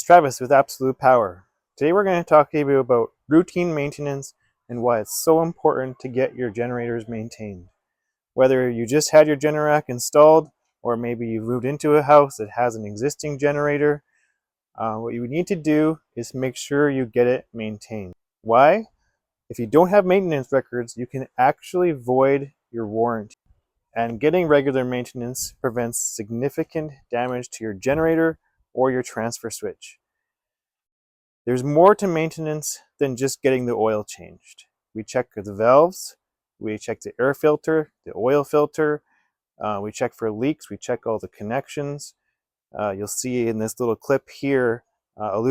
Travis with Absolute Power. Today we're going to talk to you about routine maintenance and why it's so important to get your generators maintained. Whether you just had your Generac installed or maybe you moved into a house that has an existing generator, what you need to do is make sure you get it maintained. Why? If you don't have maintenance records, you can actually void your warranty. And getting regular maintenance prevents significant damage to your generator or your transfer switch. There's more to maintenance than just getting the oil changed. We check the valves, we check the air filter, the oil filter, we check for leaks, we check all the connections. You'll see in this little clip here,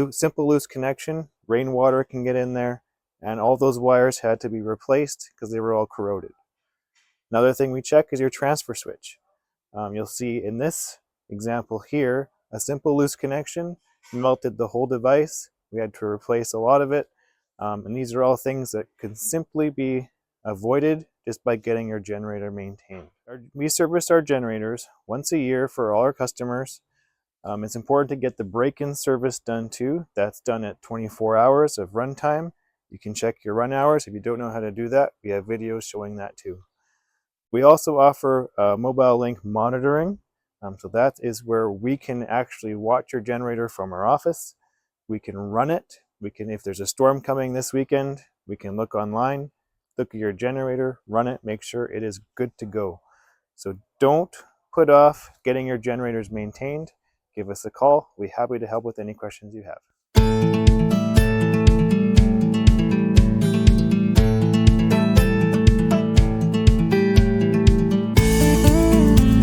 simple loose connection, rainwater can get in there, and all those wires had to be replaced because they were all corroded. Another thing we check is your transfer switch. You'll see in this example here, a simple loose connection melted the whole device. We had to replace a lot of it. And these are all things that can simply be avoided just by getting your generator maintained. We service our generators once a year for all our customers. It's important to get the break-in service done too. That's done at 24 hours of runtime. You can check your run hours. If you don't know how to do that, we have videos showing that too. We also offer mobile link monitoring. So that is where we can actually watch your generator from our office. We can run it. If there's a storm coming this weekend, we can look online, look at your generator, run it, make sure it is good to go. So don't put off getting your generators maintained. Give us a call. We're happy to help with any questions you have.